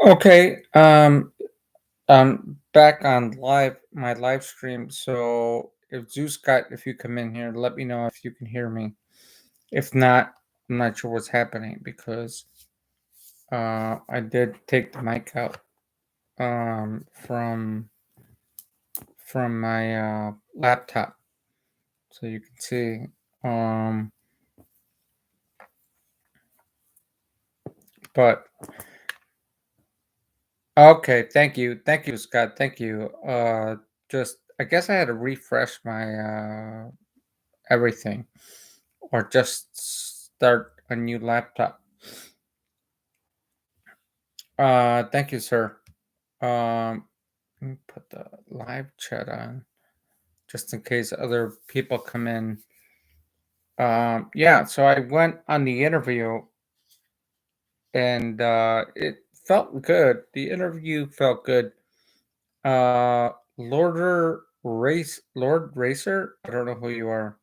Okay, I'm back on my live stream. So if Zeus got, if you come in here, let me know if you can hear me. If not, I'm not sure what's happening because I did take the mic out from my laptop, so you can see. Um, but okay, thank you, Scott, thank you. Just I guess I had to refresh my everything or just start a new laptop. Thank you, sir. Let me put the live chat on just in case other people come in. Yeah, so I went on the interview and it felt good. The interview felt good. Lord Racer. I don't know who you are.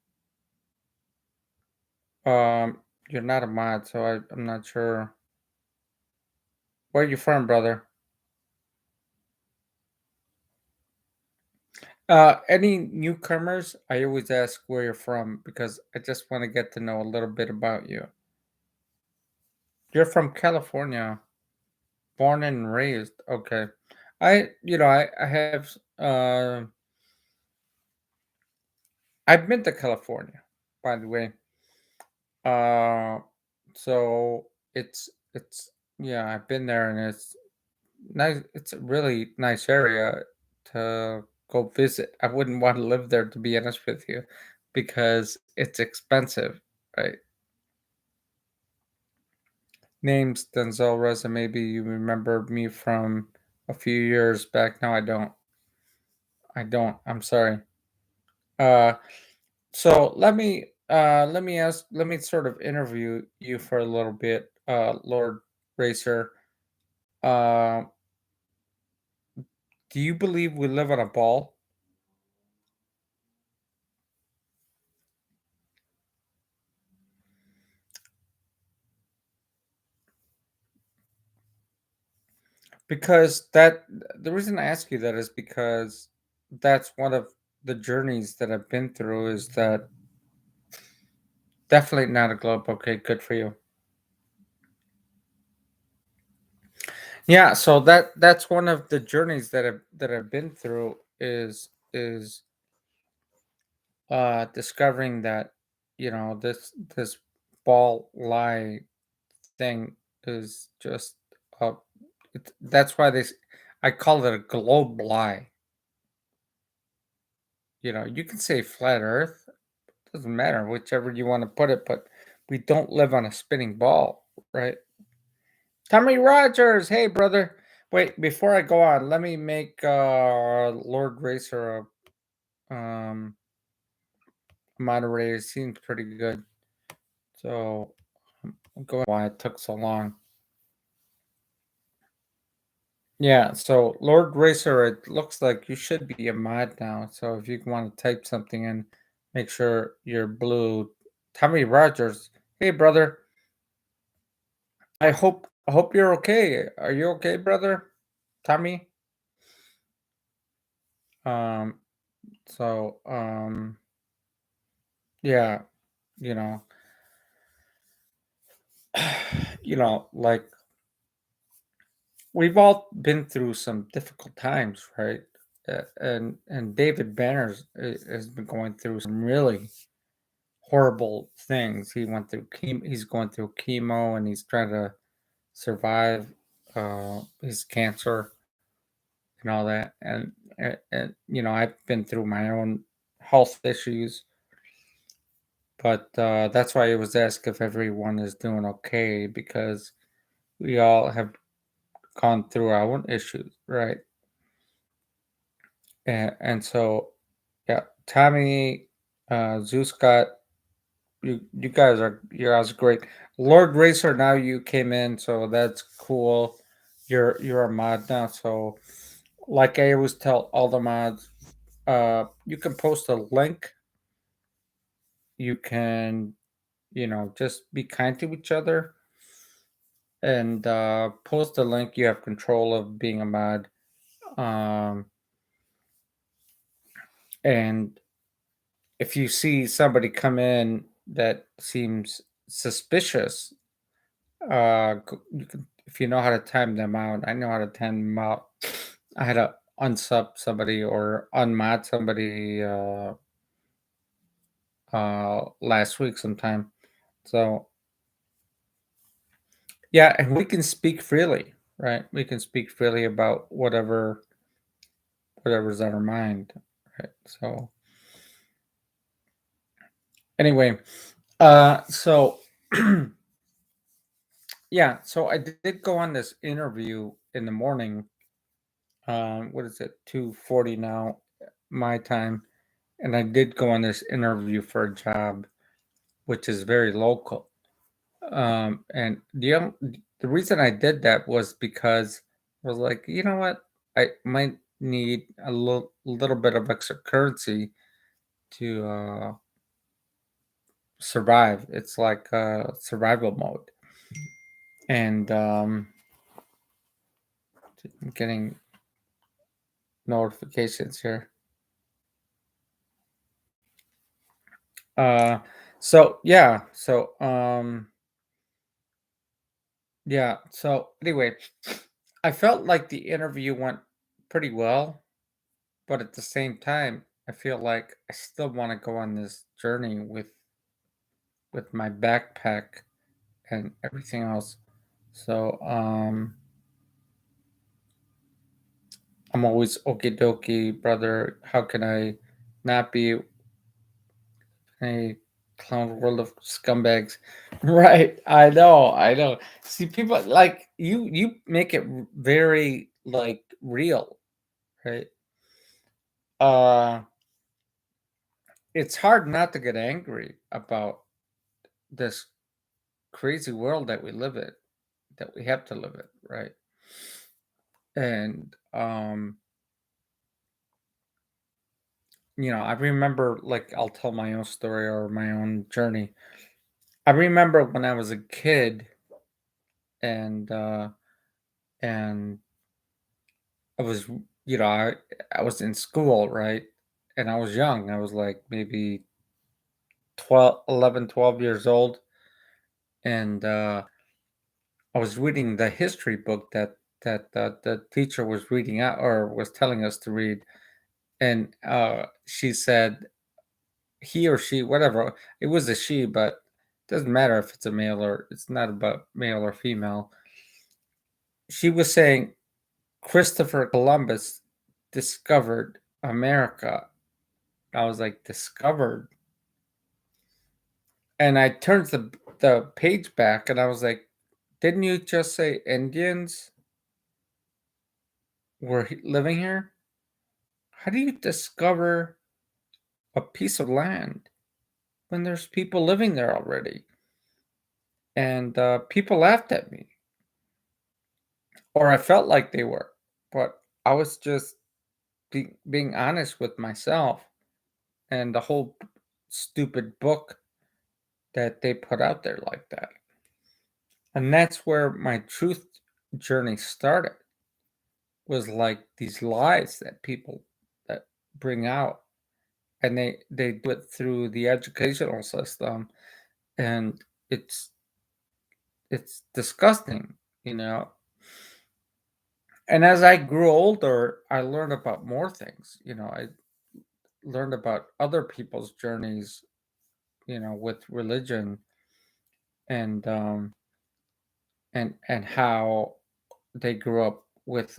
You're not a mod, so I'm not sure. Where you from, brother? Any newcomers? I always ask where you're from because I just want to get to know a little bit about you. You're from California, born and raised. Okay. I have I've been to California, by the way. Uh so it's yeah, I've been there and it's nice. It's a really nice area to go visit. I wouldn't want to live there to be honest with you because it's expensive, right? Name's Denzel Reza. Maybe you remember me from a few years back. No, I don't. I don't. I'm sorry. Uh, so let me sort of interview you for a little bit, Lord Racer. Uh, do you believe we live on a ball? Because the reason I ask you that is because that's one of the journeys that I've been through is that definitely not a globe. Okay, good for you. Yeah, so that's one of the journeys that I've been through is discovering that this ball lie thing is just uh that's why I call it a globe lie. You can say flat earth, doesn't matter whichever you want to put it, but we don't live on a spinning ball, right? Tommy Rogers, hey brother. Wait, before I go on, let me make Lord Racer a moderator. Seems pretty good. So I'm going why it took so long. Yeah, so Lord Racer, it looks like you should be a mod now. So if you want to type something in, make sure you're blue. Tommy Rogers, hey brother. I hope you're okay. Are you okay, brother? Tommy? Um so yeah, you know, like we've all been through some difficult times, right? And David Banner has been going through some really horrible things. He went through chemo. He's going through chemo, and he's trying to survive his cancer and all that. And I've been through my own health issues, but that's why I was asked if everyone is doing okay because we all have gone through our own issues, right? And so, yeah, Tommy, Zeus got you guys are great. Lord Racer, now you came in, so that's cool. You're a mod now, so like I always tell all the mods, you can post a link. You can just be kind to each other, and post a link. You have control of being a mod. Um, and if you see somebody come in that seems suspicious, you can, if you know how to time them out. I know how to time them out. I had to unsub somebody or unmod somebody last week sometime. So yeah, and we can speak freely, right? We can speak freely about whatever's on our mind, right? So anyway, so yeah, so I did go on this interview in the morning. What is it? 2:40 now, my time, and I did go on this interview for a job, which is very local. And the reason I did that was because I was like, you know what, I might need a little bit of extra currency to survive. It's like survival mode, and I'm getting notifications here. Uh, so yeah, so anyway, I felt like the interview went pretty well, but at the same time, I feel like I still want to go on this journey with my backpack and everything else. So I'm always okie dokie, brother. How can I not be a clown world of scumbags? Right. I know. See, people like you make it very like real, right? Uh it's hard not to get angry about this crazy world that we live in, that we have to live in, right? And I remember, like, I'll tell my own story or my own journey. I remember when I was a kid and and I was I was in school, right? And I was young. I was like maybe 12, 11, 12 years old, and I was reading the history book that the teacher was reading out or was telling us to read, and she said he or she, whatever, it was a she, but it doesn't matter if it's a male or it's not about male or female. She was saying Christopher Columbus discovered America. I was like, discovered, and I turned the page back, and I was like, didn't you just say Indians were living here? How do you discover a piece of land when there's people living there already? And people laughed at me, or I felt like they were, but I was just being honest with myself and the whole stupid book that they put out there like that. And that's where my truth journey started, was like these lies that people that bring out, and they do it through the educational system, and it's disgusting, you know. And as I grew older, I learned about more things. I learned about other people's journeys, with religion, and and how they grew up with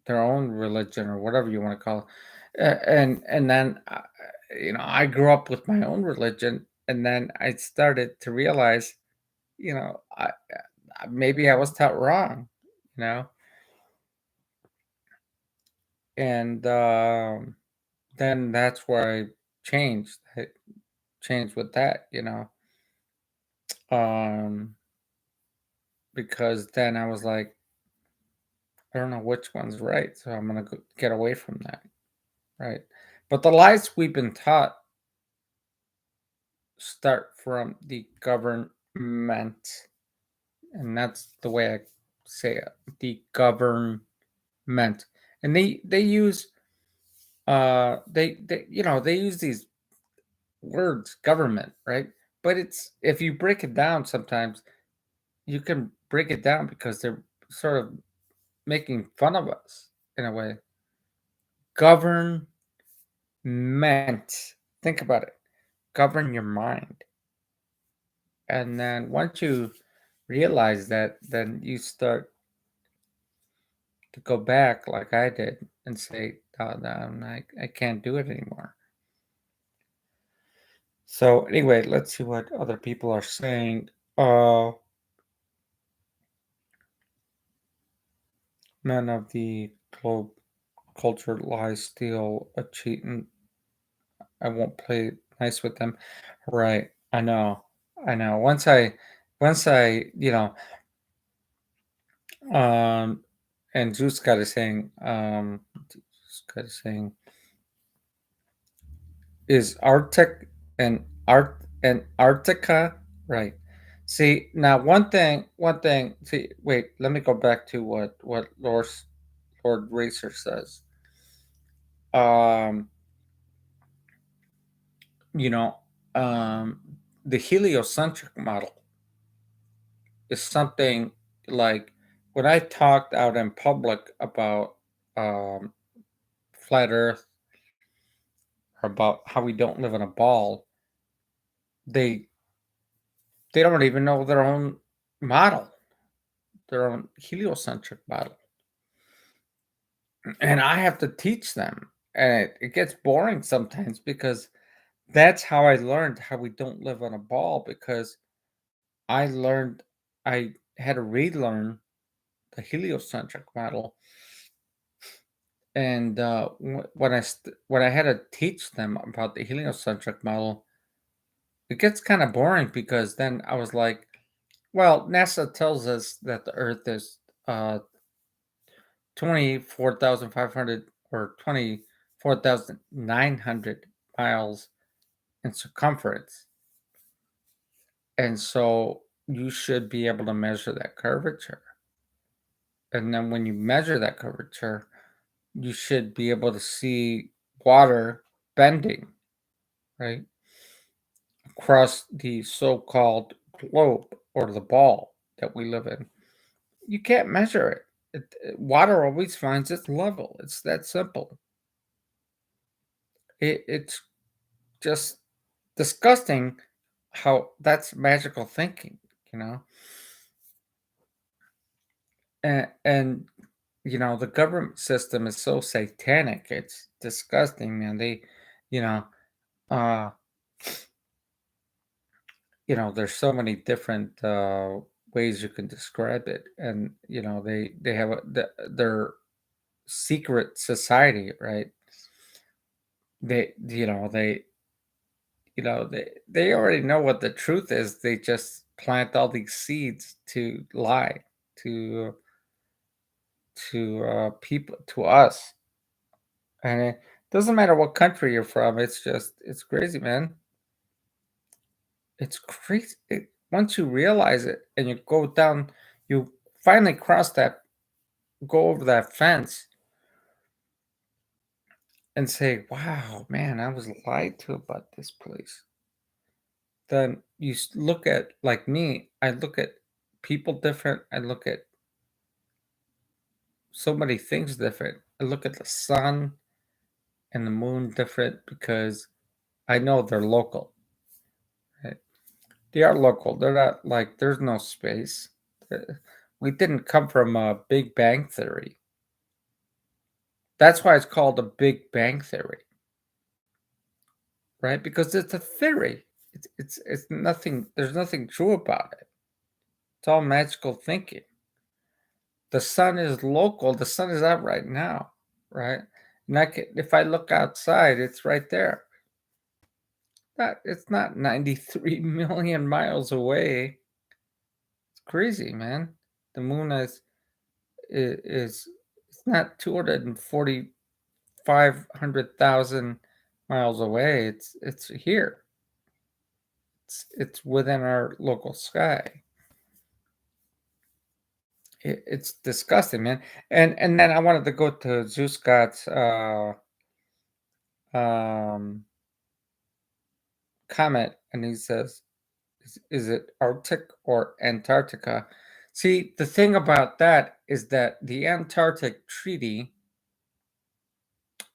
their own religion or whatever you want to call it. And then I grew up with my own religion, and then I started to realize, maybe I was taught wrong, you know, and then that's where I changed. I changed with that, um, because then I was like, I don't know which one's right, so I'm gonna get away from that, right? But the lies we've been taught start from the government, and that's the way I say it. The government, and they use they they use these words government, right? But it's if you break it down, sometimes you can break it down because they're sort of making fun of us in a way. Government. Think about it. Govern your mind. And then once you realize that, then you start to go back like I did and say, oh, no, I can't do it anymore. So anyway, let's see what other people are saying. Men of the globe culture lies still a cheat, and I won't play nice with them. Right. I know. Once I, um, and Zeus got is saying, Zeus got is saying, is Arctic and Antarctica right? See now, one thing. See, wait, let me go back to what Lord Racer says. Um, you know, um, the heliocentric model is something like when I talked out in public about um, flat Earth or about how we don't live in a ball, they they don't even know their own model, their own heliocentric model, and I have to teach them, and it gets boring sometimes because that's how I learned how we don't live on a ball because I learned I had to relearn the heliocentric model. And when I had to teach them about the heliocentric model, it gets kind of boring because then I was like, well, NASA tells us that the Earth is 24,500 or 24,900 miles in circumference, and so you should be able to measure that curvature. And then when you measure that curvature, you should be able to see water bending, right? Across the so-called globe or the ball that we live in. You can't measure it. Water always finds its level. It's that simple. It's just disgusting how that's magical thinking, you know? And the government system is so satanic. It's disgusting, man. They, you know, uh, there's so many different ways you can describe it, and they have their secret society, right? They already know what the truth is. They just plant all these seeds to lie to people, to us, and it doesn't matter what country you're from. It's crazy, man. It's crazy. Once you realize it and you go down, you finally go over that fence and say, "Wow, man, I was lied to about this place." Then you look at, like me, I look at people different. I look at so many things different. I look at the sun and the moon different because I know they're local. Right? They are local. They're not like there's no space. Uh, We didn't come from a Big Bang theory. That's why it's called a Big Bang theory, right? Because it's a theory. It's nothing. There's nothing true about it. It's all magical thinking. The sun is local. The sun is out right now, right? And if I look outside, it's right there. It's not 93 million miles away. It's crazy, man. The moon is it's not 245,000 miles away. It's here. It's within our local sky. It's disgusting, man. And then I wanted to go to Zeus Scott's um, comment, and he says, is it Arctic or Antarctica? See, the thing about that is that the Antarctic Treaty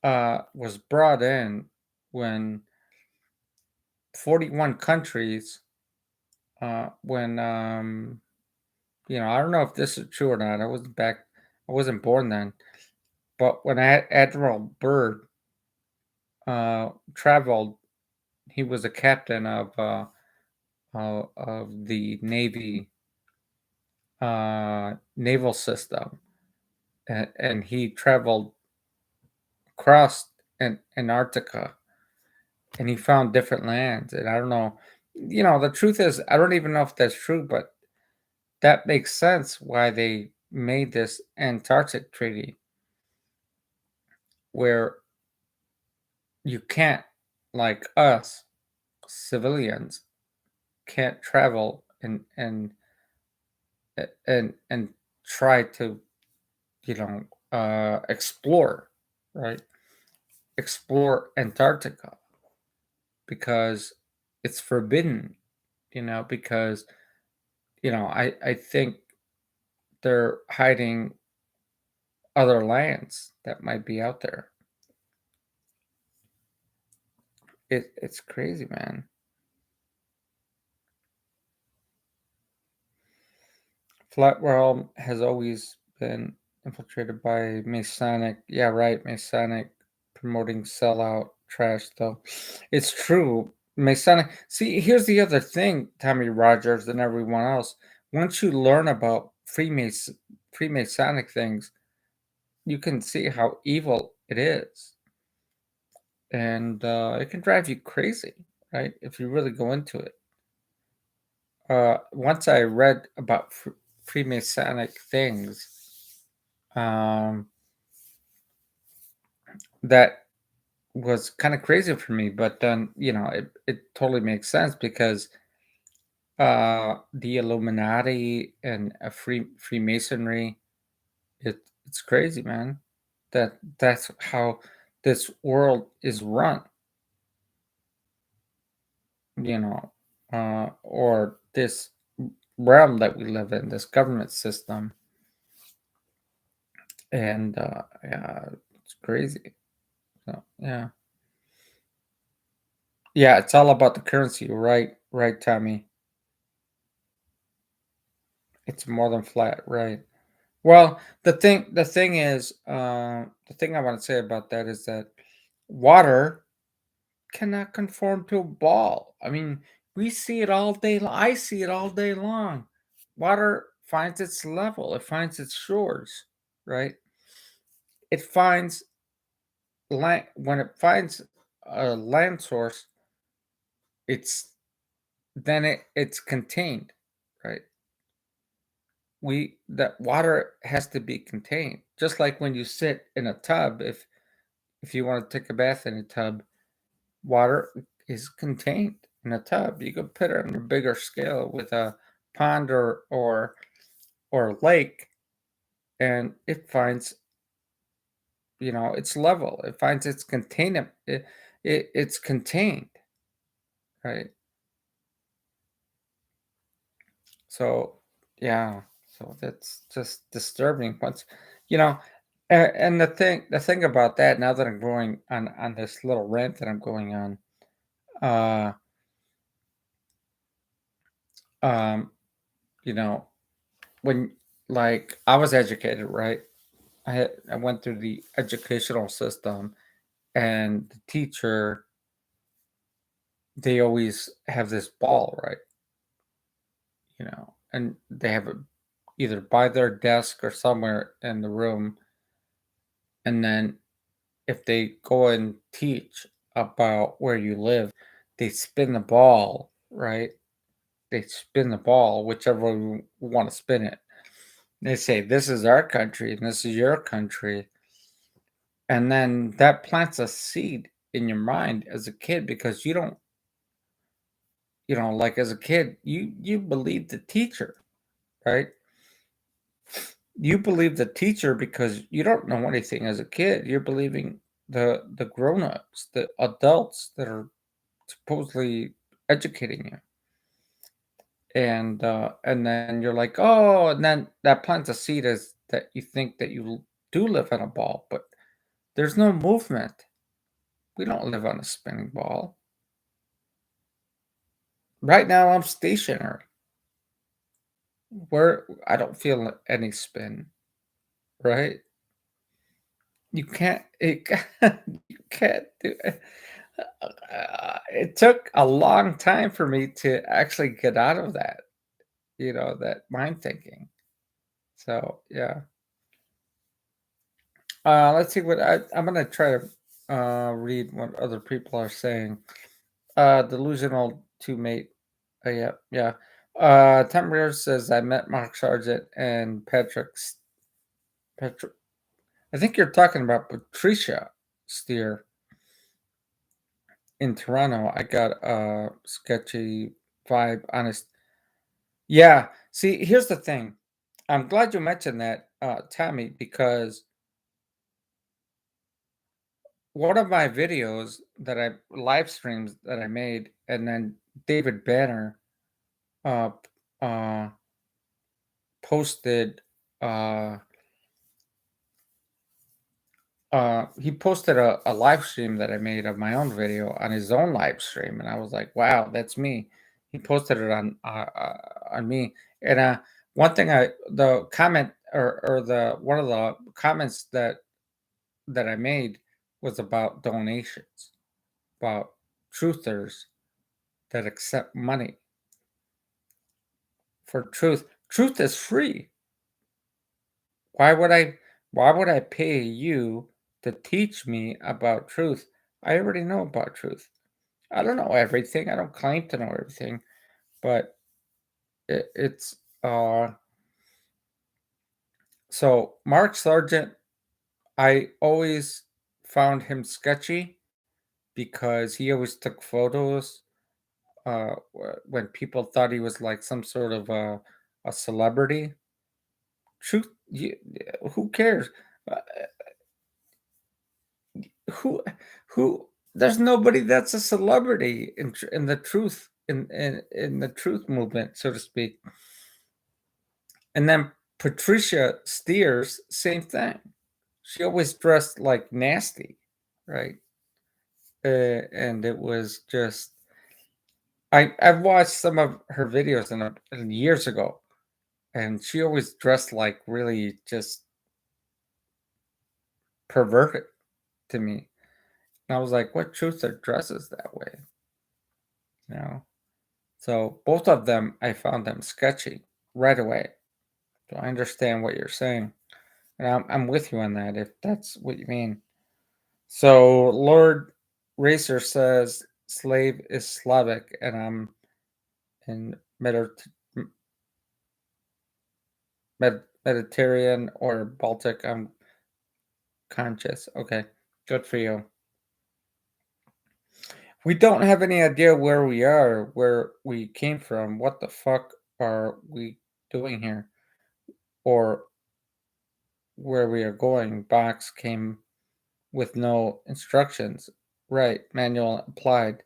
was brought in when 41 countries, when I don't know if this is true or not. I wasn't born then. But when Admiral Byrd traveled, he was a captain of the Navy naval system, and he traveled across Antarctica, and he found different lands. And I don't know, the truth is, I don't even know if that's true, but that makes sense why they made this Antarctic treaty, where you can't, like us civilians, can't travel and try to explore, right? Explore Antarctica because it's forbidden, because I think they're hiding other lands that might be out there. It's crazy, man. Flat realm has always been infiltrated by Masonic. Yeah, right, Masonic promoting sellout trash, though. It's true. Masonic. See, here's the other thing, Tommy Rogers and everyone else. Once you learn about Freemasonic things, you can see how evil it is. And it can drive you crazy, right? If you really go into it. Once I read about Freemasonic things, um, that was kind of crazy for me. But then, it totally makes sense because the Illuminati and Freemasonry, it's crazy, man. That's how this world is run, you know, or this realm that we live in, this government system, and yeah, it's crazy. So yeah, yeah, it's all about the currency, right? Right, Tommy. It's more than flat, right? Well, the thing is, the thing I want to say about that is that water cannot conform to a ball. I mean, we see it all day. I see it all day long. Water finds its level. It finds its shores, right? It finds land when it finds a land source. It's it's contained, right? That water has to be contained. Just like when you sit in a tub, if you want to take a bath in a tub, water is contained in a tub. You could put it on a bigger scale with a pond or a lake, and it finds its level. It finds its containment. It's contained, right? So yeah, so that's just disturbing. Once you know, and the thing about that, now that I'm going on this little rant that I'm going on, uh, um, you know, when like I was educated, right? I went through the educational system, and the teacher, they always have this ball, right? And they have it either by their desk or somewhere in the room, and then if they go and teach about where you live, they spin the ball, right? They spin the ball, whichever way you want to spin it. They say, this is our country and this is your country. And then that plants a seed in your mind as a kid because you don't, like as a kid, you believe the teacher, right? You believe the teacher because you don't know anything as a kid. You're believing the grown-ups, the adults that are supposedly educating you. And then you're like, "Oh," and then that plants a seed as that you think that you do live on a ball, but there's no movement. We don't live on a spinning ball. Right now, I'm stationary. Where I don't feel any spin, right? You can't it you can't do it. It took a long time for me to actually get out of that, that mind thinking. So, yeah. Let's see what I'm gonna try to read what other people are saying. Delusional to mate. Yeah, yeah. Tom Rear says I met Mark Sargent and Patrick. I think you're talking about Patricia Steer in Toronto. I got a sketchy vibe. Honest. Yeah. See, here's the thing. I'm glad you mentioned that, Tommy, because one of my videos that I live streams that I made, and then David Banner uh, uh, posted. Uh, he posted a live stream that I made of my own video on his own live stream, and I was like, "Wow, that's me." He posted it on me, and one thing the comment or the one of the comments that I made was about donations, about truthers that accept money for truth. Truth is free. Why would I why would I pay you to teach me about truth? I already know about truth. I don't know everything. I don't claim to know everything, but it's so Mark Sargent, I always found him sketchy because he always took photos when people thought he was like some sort of a celebrity. Truth, who cares? Uh, who who there's nobody that's a celebrity in the truth in the truth movement, so to speak. And then Patricia Steers, same thing. She always dressed like nasty, right? And it was just I've watched some of her videos in years ago, and she always dressed like really just perverted to me. And I was like, what truther dresses that way? You know? So both of them, I found them sketchy right away. So I understand what you're saying, and I'm with you on that if that's what you mean. So Lord Racer says slave is Slavic, and I'm in Mediterranean or Baltic. I'm conscious. Okay, good for you. We don't have any idea where we are, where we came from. What the fuck are we doing here? Or where we are going. Box came with no instructions. Right. Manual applied.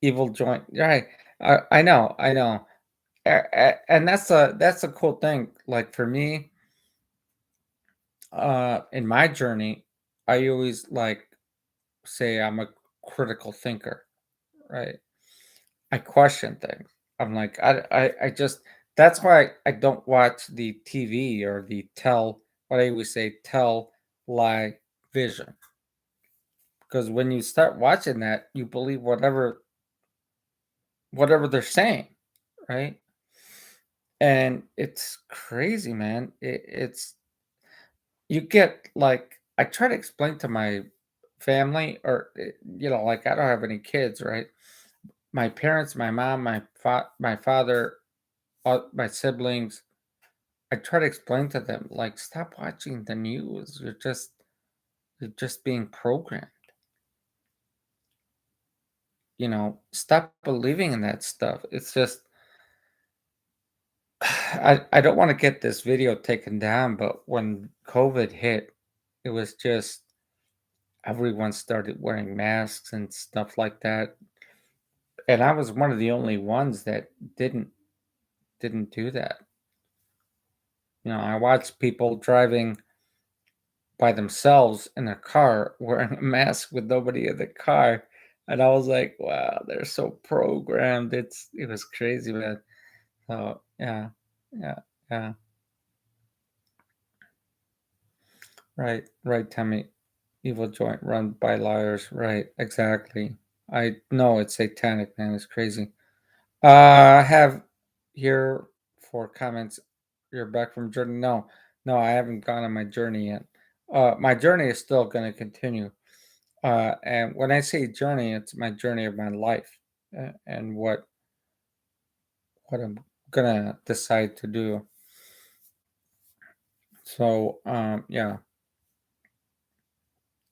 Evil joint. Right. I know. I know. And that's a cool thing. Like for me, in my journey, I always like say I'm a critical thinker. Right. I question things. I'm like I just that's why I don't watch the TV or the what I always say tell lie vision, because when you start watching that you believe whatever they're saying, right? And it's crazy, man. It's you get like I try to explain to my family or like I don't have any kids, right? My parents, my mom, my father, my siblings, I try to explain to them, like, stop watching the news. You're just being programmed. Stop believing in that stuff. It's just I don't want to get this video taken down, but when COVID hit, it was just everyone started wearing masks and stuff like that. And I was one of the only ones that didn't do that. I watched people driving by themselves in a car wearing a mask with nobody in the car. And I was like, wow, they're so programmed. It was crazy, man. So yeah, yeah, yeah. Right, Tammy. Evil joint run by liars. Right, exactly. I know it's satanic, man. It's crazy. I have here for comments. You're back from journey. No, no, I haven't gone on my journey yet. My journey is still going to continue. And when I say journey, it's my journey of my life and what I'm gonna decide to do. So, yeah,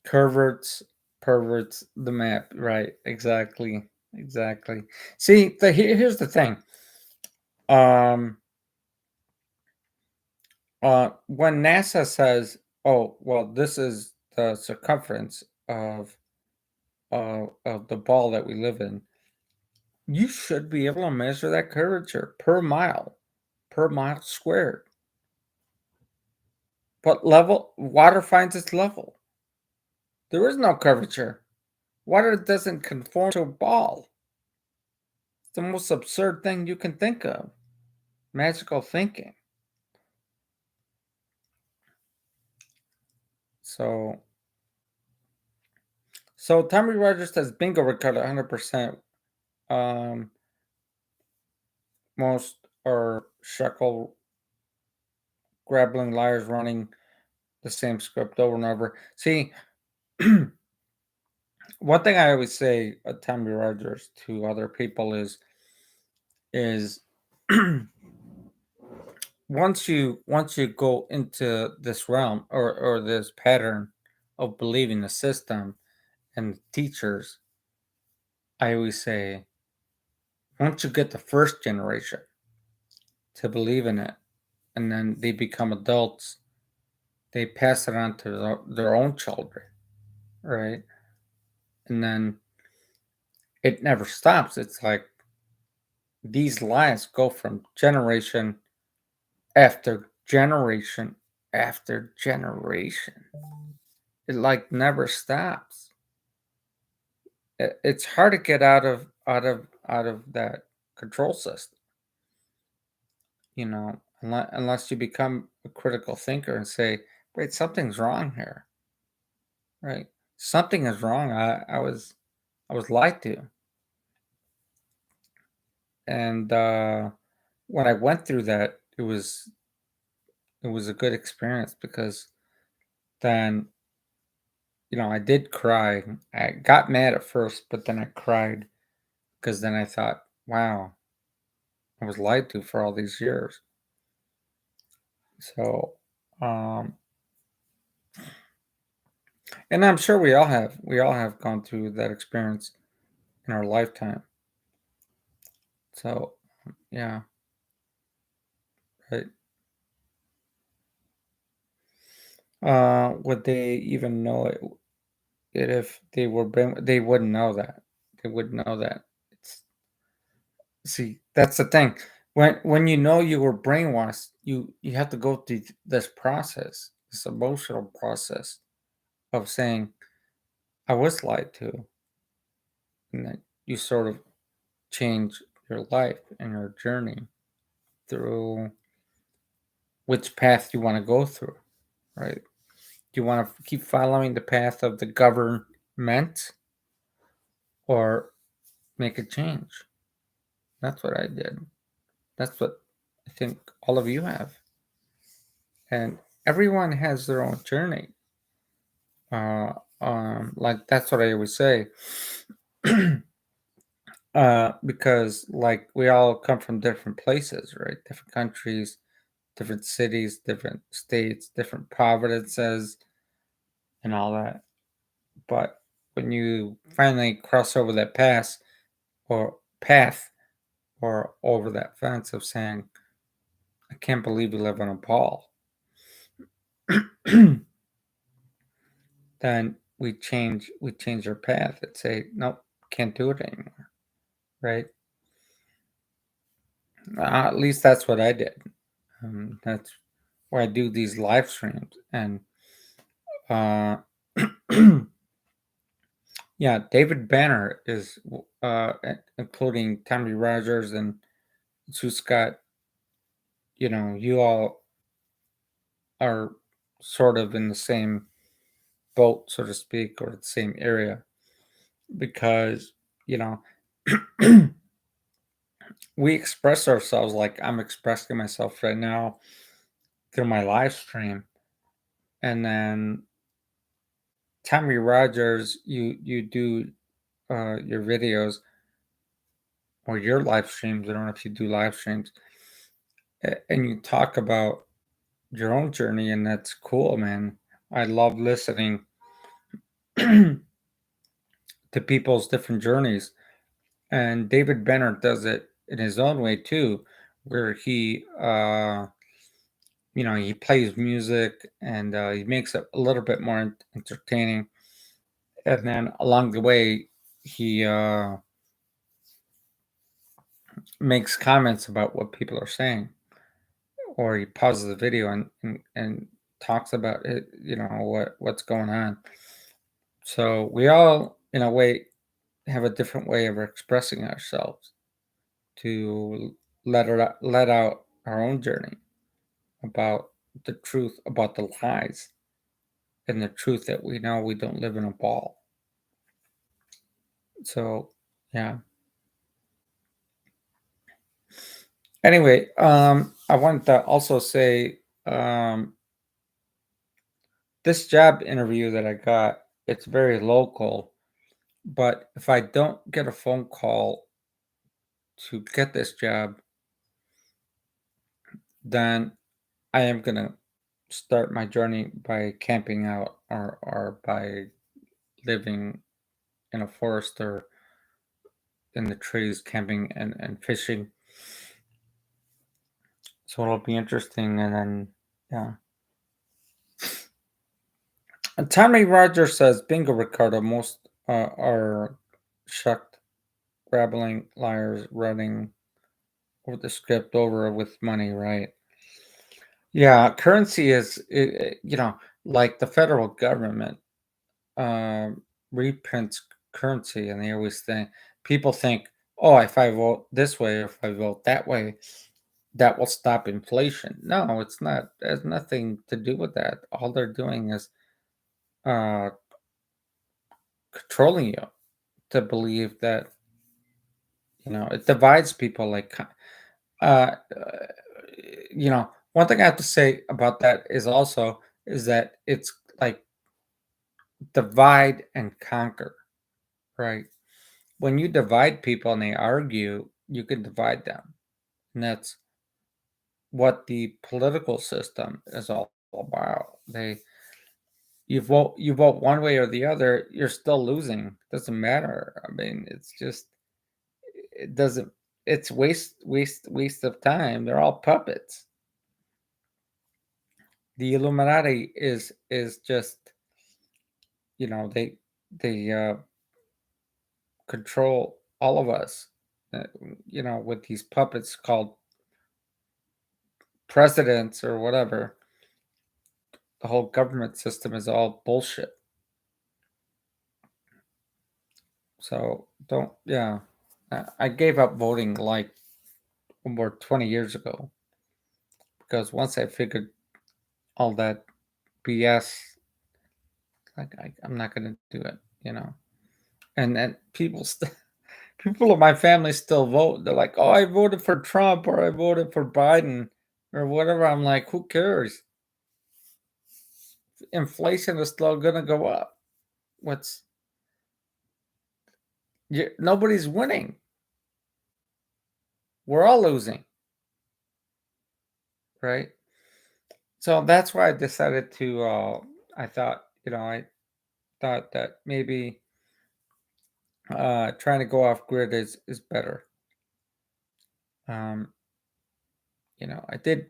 perverts, perverts, the map, right? Exactly, exactly. See, here's the thing. Um, when NASA says, "Oh, well, this is the circumference of the ball that we live in," you should be able to measure that curvature per mile squared. But water finds its level. There is no curvature. Water doesn't conform to a ball. It's the most absurd thing you can think of. Magical thinking. So, so Tommy Rogers says bingo record 100%. Um, most are shekel grabbling liars running the same script over and over. See, one thing I always say, Tommy Rogers, to other people is once you go into this realm or this pattern of believing the system and the teachers, I always say once you get the first generation to believe in it and then they become adults, they pass it on to their own children, right? And then it never stops. It's like these lies go from generation after generation after generation. It like never stops. It's hard to get out of that control system, unless you become a critical thinker and say, wait, something's wrong here, right? Something is wrong. I was lied to. And when I went through that, it was a good experience because then I did cry. I got mad at first, but then I cried because then I thought, wow, I was lied to for all these years. So, um, and I'm sure we all have gone through that experience in our lifetime. So, yeah, right. Would they even know it if they were they wouldn't know that. They wouldn't know that. It's See, that's the thing. When you know you were brainwashed, you have to go through this process, this emotional process of saying, I was lied to, and then you sort of change your life and your journey through which path you want to go through, right? Do you want to keep following the path of the government or make a change? That's what I did. That's what I think all of you have. And everyone has their own journey. Like that's what I always say. Because like we all come from different places, right? Different countries, different cities, different states, different providences, and all that. But when you finally cross over that path or over that fence of saying, I I can't believe we live on a ball. Then we change our path and say, nope, can't do it anymore. Right? At least that's what I did. That's why I do these live streams. And uh, yeah, David Banner is, including Tommy Rogers and Sue Scott. You all are sort of in the same boat, so to speak, or the same area because, you know, we express ourselves like I'm expressing myself right now through my live stream. And then Tommy Rogers, you do your videos or your live streams. I don't know if you do live streams, and you talk about your own journey, and that's cool, man. I love listening to people's different journeys, and David Benner does it in his own way too, where he plays music and he makes it a little bit more entertaining, and then along the way he makes comments about what people are saying, or he pauses the video and talks about it, what's going on. So we all, in a way, have a different way of expressing ourselves to let out our own journey about the truth about the lies and the truth that we know we don't live in a ball. So yeah. Anyway, I wanted to also say, this job interview that I got, it's very local, but if I don't get a phone call to get this job, then I am gonna start my journey by camping out, or by living in a forest or in the trees, camping and fishing. So it'll be interesting. And then, yeah. And Tommy Rogers says, "Bingo, Ricardo. Most are shucked, grabbling liars, running over the script over with money." Right? Yeah, currency is, like the federal government reprints currency, and they always think people think, oh, if I vote this way or if I vote that way, that will stop inflation. No, it's not. It has nothing to do with that. All they're doing is uh, controlling you to believe that, it divides people like, uh, uh, one thing I have to say about that is also is that it's like divide and conquer, right? When you divide people and they argue, you can divide them. And that's what the political system is all about. You vote one way or the other, you're still losing. Doesn't matter. I mean, it doesn't it's waste of time. They're all puppets. The Illuminati is just, they control all of us, with these puppets called presidents or whatever. The whole government system is all bullshit. So don't, yeah. I gave up voting like over 20 years ago because once I figured all that BS, like I'm not gonna do it, And then people in my family still vote. They're like, "Oh, I voted for Trump or I voted for Biden or whatever." I'm like, "Who cares? Inflation is still gonna go up. What's Nobody's winning. We're all losing, right?" So that's why I decided to. I thought that maybe trying to go off grid is better. Um, I did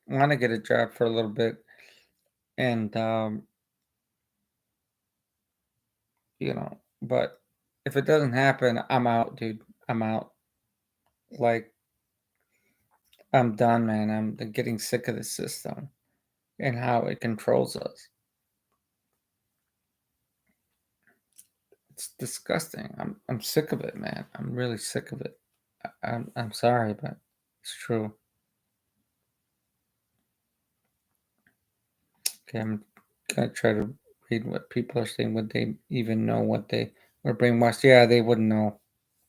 want to get a job for a little bit, and but if it doesn't happen, I'm out, dude. I'm out. Like, I'm done, man. I'm getting sick of the system and how it controls us. It's disgusting. I'm sick of it, man. I'm really sick of it. I'm sorry, but it's true. Okay, I'm gonna try to read what people are saying. Would they even know what they were brainwashed? Yeah, they wouldn't know.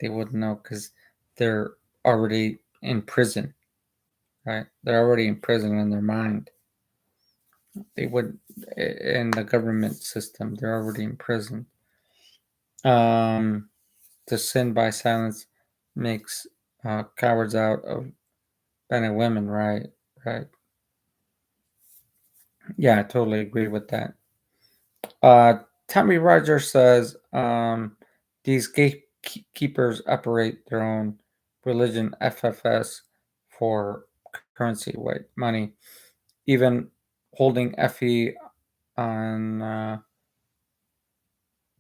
They wouldn't know because they're already in prison, right? They're already in prison in their mind. They would in the government system. They're already in prison. Um, to sin by silence makes cowards out of men and women. Right, right. Yeah, I totally agree with that. Uh, Tommy Rogers says these gatekeepers operate their own religion, FFS, for currency, white money, even holding FE on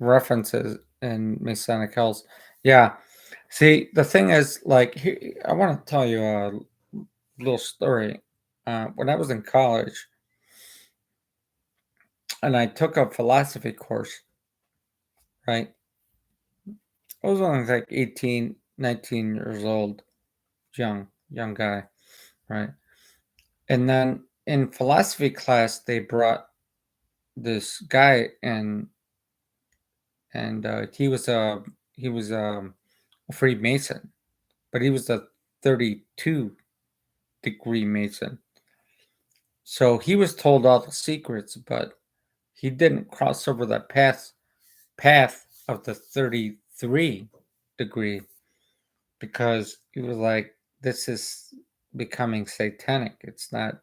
references in Masonic Hills. Yeah. See, the thing is, like, I want to tell you a little story. When I was in college and I took a philosophy course, right? I was only like 18, 19 years old, young guy, right? And then in philosophy class, they brought this guy in, and he was a Freemason, but he was a 32-degree Mason. So he was told all the secrets, but he didn't cross over the path of the 33-degree because he was like, this is becoming satanic. It's not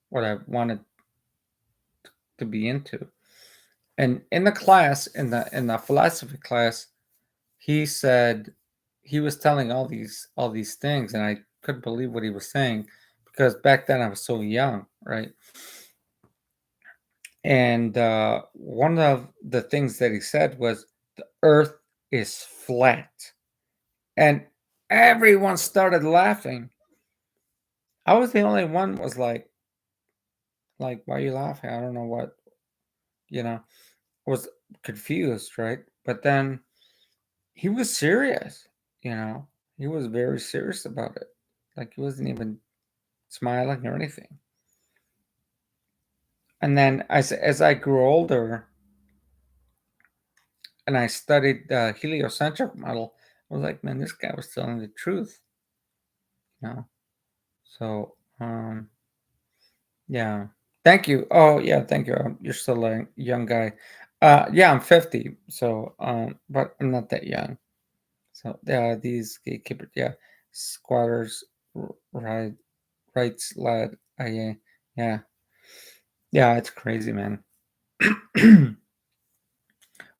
what I wanted to be into. And in the class, in the philosophy class, he said he was telling all these things, and I couldn't believe what he was saying because back then I was so young, right? And one of the things that he said was the Earth is flat, and everyone started laughing. I was the only one was like, why are you laughing? I don't know what, you know, was confused, right? But then he was serious, you know, he was very serious about it. Like, he wasn't even smiling or anything. And then as I grew older and I studied the heliocentric model, I was like, man, this guy was telling the truth, you know. So, yeah. Thank you. Oh, yeah, thank you. You're still a young guy. Yeah, I'm 50, so but I'm not that young. So yeah, these gatekeepers, yeah, squatters, right, rights led. Yeah, yeah, yeah. It's crazy, man.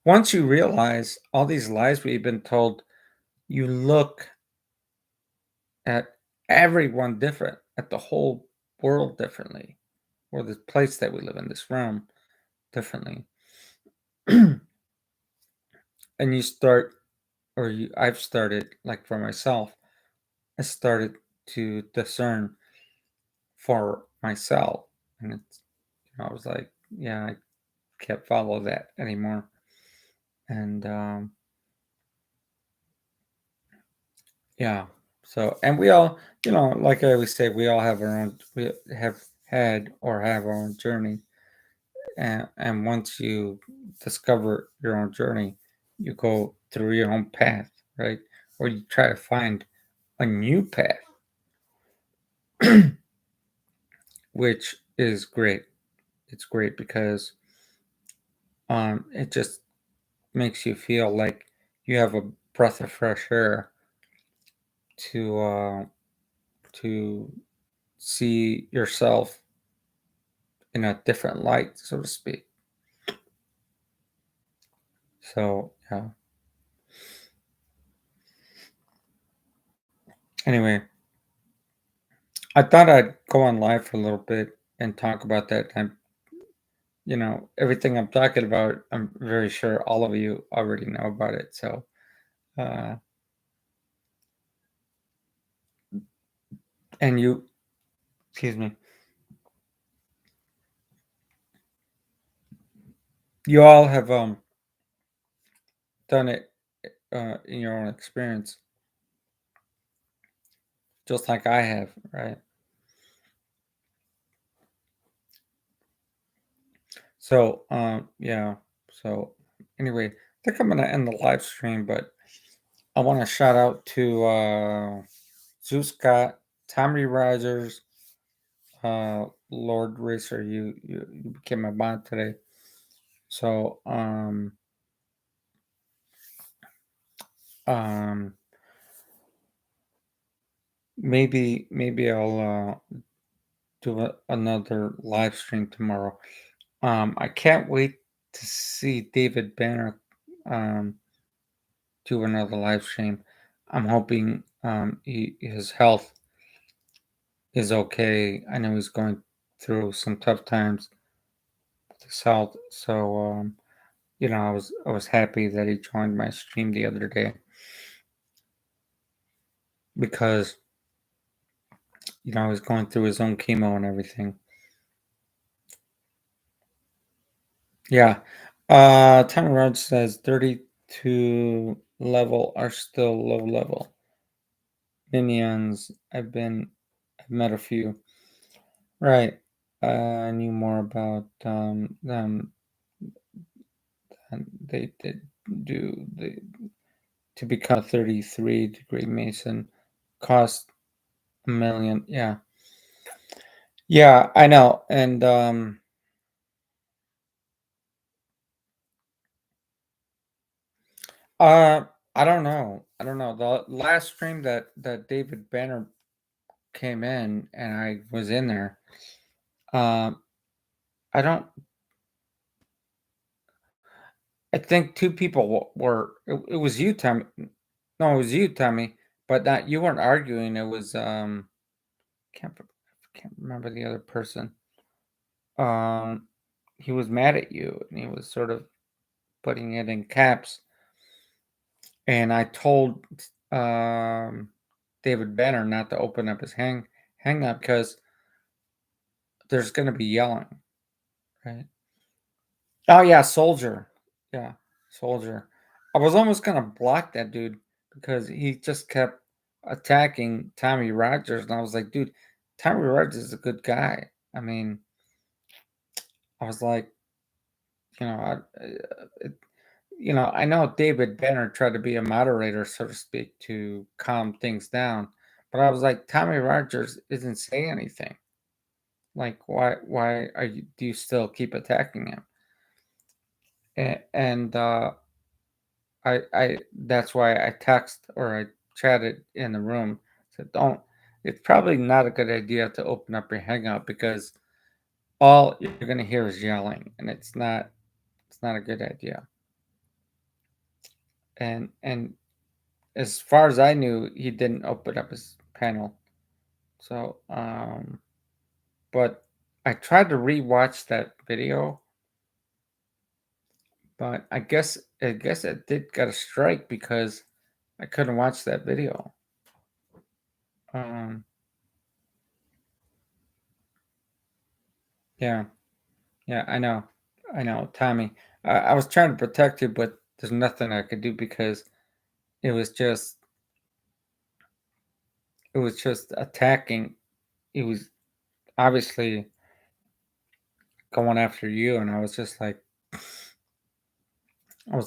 Once you realize all these lies we've been told, you look at everyone different, at the whole world differently, or the place that we live in, this realm differently, and you start, I've started, like for myself, I started to discern for myself, and I was like, yeah, I can't follow that anymore. And yeah, so, and we all, like I always say, we all have our own, we have had or have our own journey. And once you discover your own journey, you go through your own path, right? Or you try to find a new path, which is great. It's great because it just makes you feel like you have a breath of fresh air to to see yourself in a different light, so to speak. So yeah. Anyway, I thought I'd go on live for a little bit and talk about that. Everything I'm talking about, I'm very sure all of you already know about it. So, uh, and you, excuse me, you all have done it in your own experience, just like I have, right? So, yeah. So, anyway, I think I'm gonna end the live stream, but I want to shout out to Zeus Scott, Tommy Rogers, Lord Racer. You became my bond today. So, um, maybe I'll do another live stream tomorrow. I can't wait to see David Banner um, do another live stream. I'm hoping his health is okay. I know he's going through some tough times with his health, so I was happy that he joined my stream the other day because he's going through his own chemo and everything. Yeah. Tommy Rod says 32 level are still low level. Minions, I've met a few. Right. I knew more about them than they did do. To become a 33-degree Mason cost a million. Yeah. Yeah, I know. And uh I don't know. I don't know. The last stream that David Banner came in and I was in there. Um, I don't. I think two people were. It was you, Tommy. No, it was you, Tommy. But not you weren't arguing. It was can't remember the other person. Um, he was mad at you, and he was sort of putting it in caps. And I told um David Banner not to open up his hang up because there's going to be yelling, right? Oh yeah, Soldier. Yeah, Soldier. I was almost gonna block that dude because he just kept attacking Tommy Rogers, and I was like, dude, Tommy Rogers is a good guy. I mean, I was like, you know, I know David Banner tried to be a moderator, so to speak, to calm things down, but I was like, Tommy Rogers isn't saying anything. Like, why do you still keep attacking him? And I that's why I text or I chatted in the room. Said don't. It's probably not a good idea to open up your hangout because all you're gonna hear is yelling, and it's not a good idea. And as far as I knew, he didn't open up his panel. So but I tried to rewatch that video, but I guess it did get a strike because I couldn't watch that video. Um, yeah. Yeah, I know, Tommy. I was trying to protect you, but there's nothing I could do because it was just it was just attacking. It was obviously going after you, and I was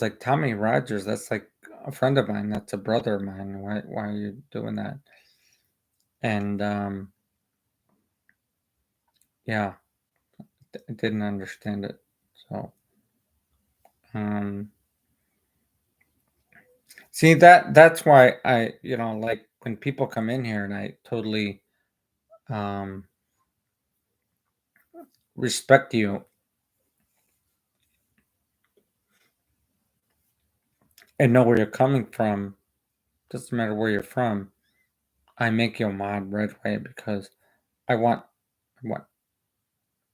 like Tommy Rogers. That's like a friend of mine. That's a brother of mine. Why are you doing that? And yeah, I didn't understand it. So um, see that's why I like when people come in here and I totally um respect you and know where you're coming from, doesn't matter where you're from, I make you a mod right away because I want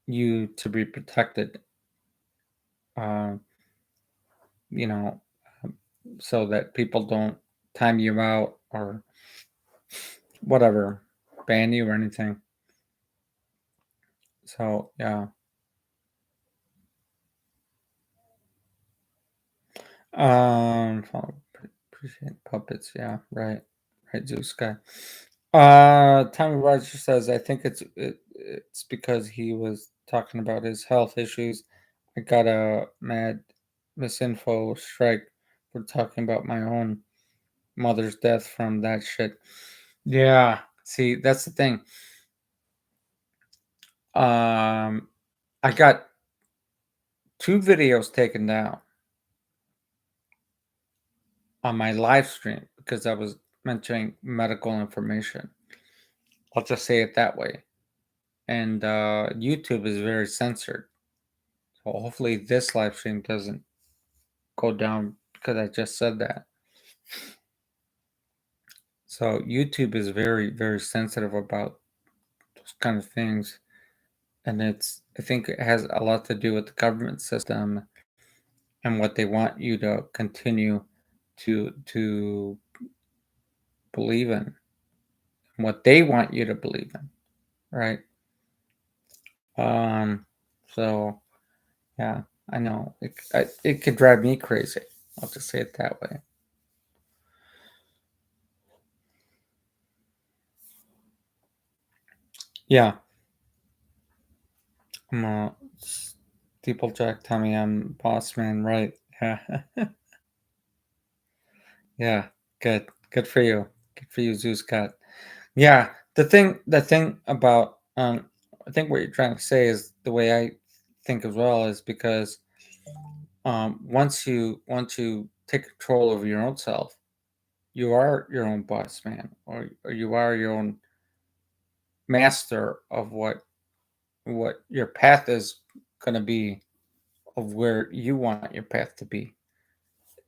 you to be protected. Uh, you know, um, so that people don't time you out or whatever, ban you or anything. So yeah. Appreciate puppets. Yeah, right, right. Zeus guy. Tommy Rogers says, I think it's because he was talking about his health issues. I got a mad misinfo strike for talking about my own mother's death from that shit. Yeah, see, that's the thing. Um, I got two videos taken down on my live stream because I was mentioning medical information. I'll just say it that way. And YouTube is very censored. So hopefully this live stream doesn't go down because I just said that. So YouTube is very, very sensitive about those kind of things. And I think it has a lot to do with the government system and what they want you to continue to believe in, what they want you to believe in, right? Um, so yeah, I know it could drive me crazy. I'll just say it that way. Yeah, I'm a steeplejack Tommy. I'm boss man, right? Yeah, yeah. Good for you. Good for you, Zeus Cat. Yeah, the thing about I think what you're trying to say is the way I think as well is because once you take control over your own self, you are your own boss man, or you are your own master of what your path is going to be, of where you want your path to be.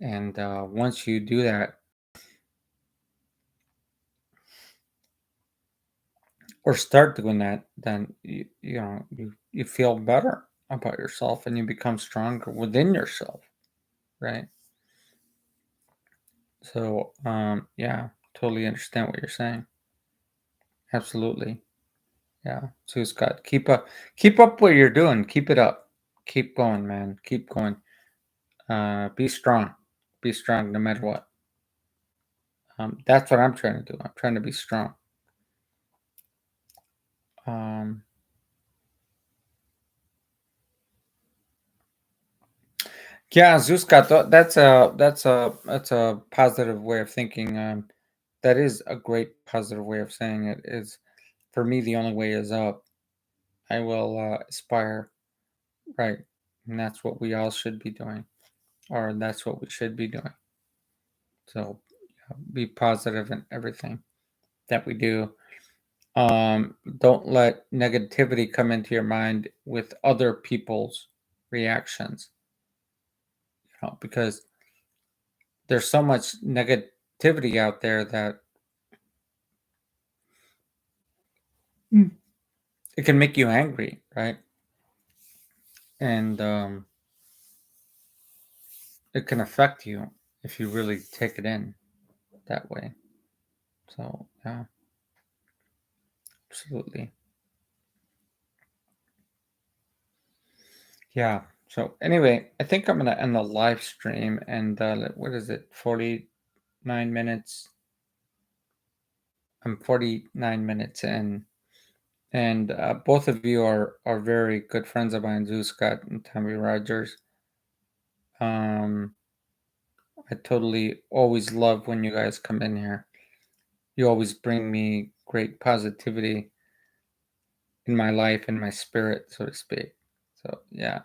And once you do that, or start doing that, then you feel better about yourself and you become stronger within yourself, right? So yeah, totally understand what you're saying. Absolutely. Yeah. So Scott, keep up what you're doing. Keep it up. Keep going, man. Keep going. Be strong. Be strong no matter what. That's what I'm trying to do. I'm trying to be strong. Um, yeah, Zuzka, that's a positive way of thinking. That is a great positive way of saying it. Is for me the only way is up. I will aspire, right, and that's what we all should be doing, or that's what we should be doing. So be positive in everything that we do. Don't let negativity come into your mind with other people's reactions, because there's so much negativity out there that it can make you angry, right? And it can affect you if you really take it in that way. So yeah, absolutely. Yeah. So anyway, I think I'm gonna end the live stream, and what is it? 49 minutes. I'm 49 minutes in, and both of you are very good friends of mine, Zeus Scott and Tommy Rogers. Um, I totally always love when you guys come in here. You always bring me great positivity in my life, in my spirit, so to speak. So yeah,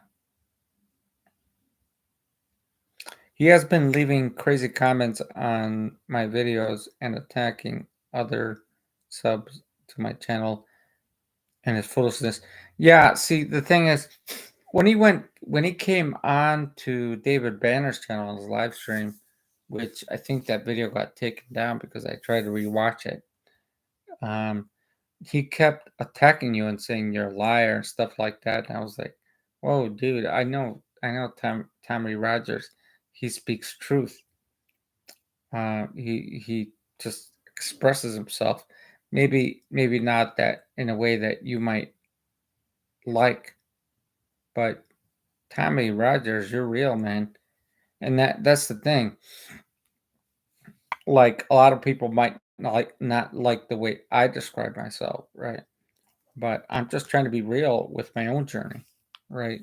he has been leaving crazy comments on my videos and attacking other subs to my channel and his foolishness. Yeah, see, the thing is, when he came on to David Banner's channel on his live stream, which I think that video got taken down because I tried to rewatch it. Um, he kept attacking you and saying you're a liar and stuff like that. And I was like, whoa, dude, I know Tommy Rogers. He speaks truth. He just expresses himself. Maybe not that in a way that you might like, but Tommy Rogers, you're real, man. And that's the thing. Like a lot of people might not like the way I describe myself, right? But I'm just trying to be real with my own journey, right?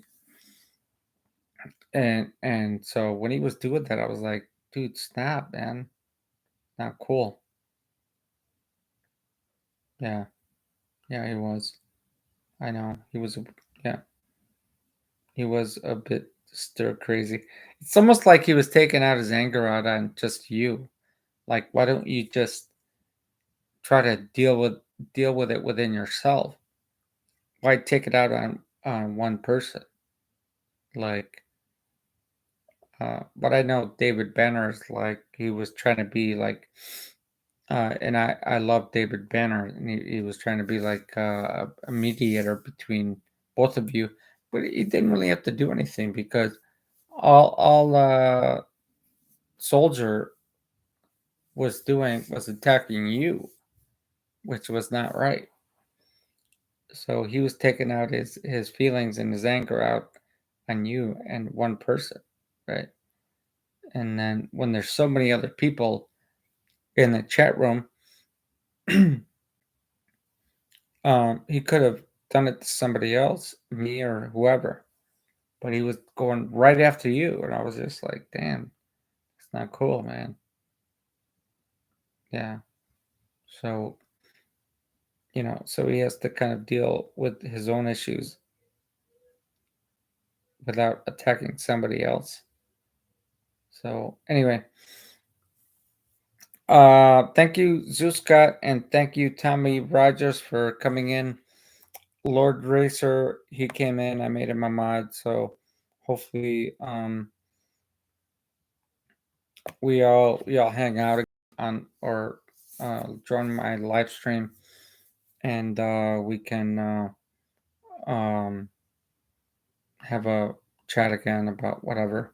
And so when he was doing that, I was like, dude, stop, man. Not cool. Yeah, yeah, he was. I know he was. Yeah, he was a bit stir crazy. It's almost like he was taking out his anger out on just you. Like, why don't you just try to deal with it within yourself? Why take it out on one person? Like, but I know David Banner's like he was trying to be like, and I love David Banner, and he was trying to be like a mediator between both of you, but he didn't really have to do anything because all Soldier was doing was attacking you, which was not right. So he was taking out his feelings and his anger out on you and one person, right? And then when there's so many other people in the chat room, he could have done it to somebody else, me or whoever, but he was going right after you, and I was just like, damn, it's not cool, man. Yeah. So so he has to kind of deal with his own issues without attacking somebody else. So anyway, thank you, Zeus Scott, and thank you, Tommy Rogers, for coming in. Lord Racer, he came in. I made him a mod, so hopefully, we all hang out on or join my live stream, and we can um, have a chat again about whatever.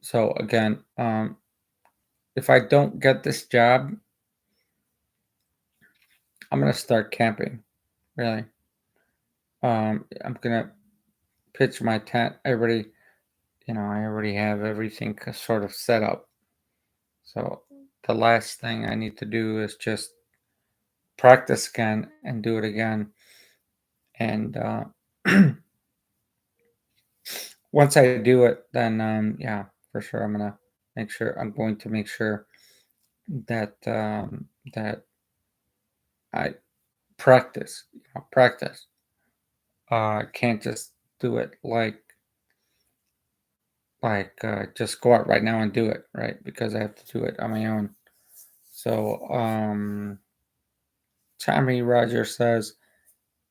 So again, if I don't get this job, I'm gonna start camping. Really, I'm gonna pitch my tent. I already have everything sort of set up. So the last thing I need to do is just practice again and do it again. And once I do it, then yeah, for sure, I'm going to make sure that I practice. I can't just do it like just go out right now and do it, right? Because I have to do it on my own. So Tommy Rogers says,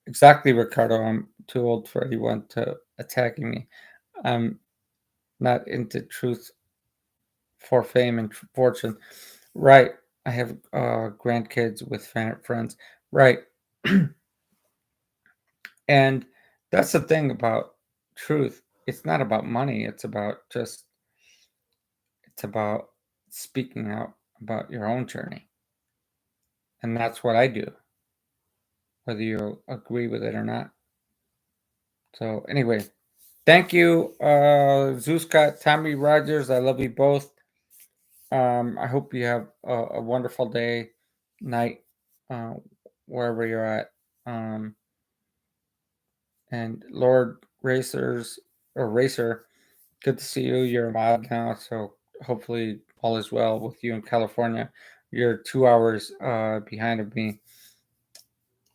exactly, Ricardo. I'm too old for anyone to attacking me. I'm not into truth for fame and fortune. Right. I have grandkids with friends. Right. And that's the thing about truth. It's not about money. It's about speaking out about your own journey. And that's what I do, whether you agree with it or not. So anyway, thank you, Zuzka, Tommy Rogers. I love you both. I hope you have a wonderful day, night, uh, wherever you're at. Um, and Lord Racers or Racer, good to see you. You're a mod now, so hopefully all is well with you in California. You're 2 hours behind of me.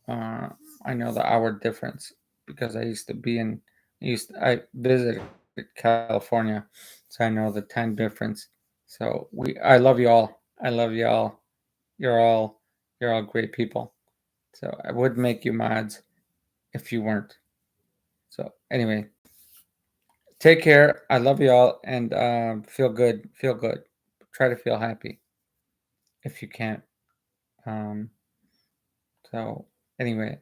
Uh, I know the hour difference because I visited California, so I know the time difference. So I love you all. I love you all. You're all you're all great people. So I would make you mods if you weren't. So anyway, take care. I love you all, and feel good. Feel good. Try to feel happy if you can't. Um, So anyway,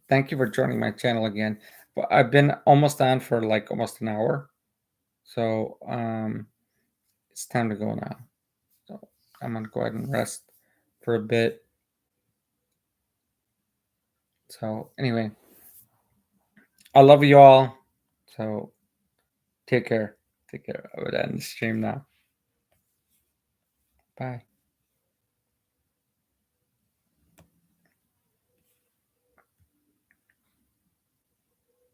thank you for joining my channel again. But I've been almost on for like almost an hour. So it's time to go now. So I'm gonna go ahead and rest for a bit. So anyway, I love you all. So take care. Take care. I would end the stream now. Bye.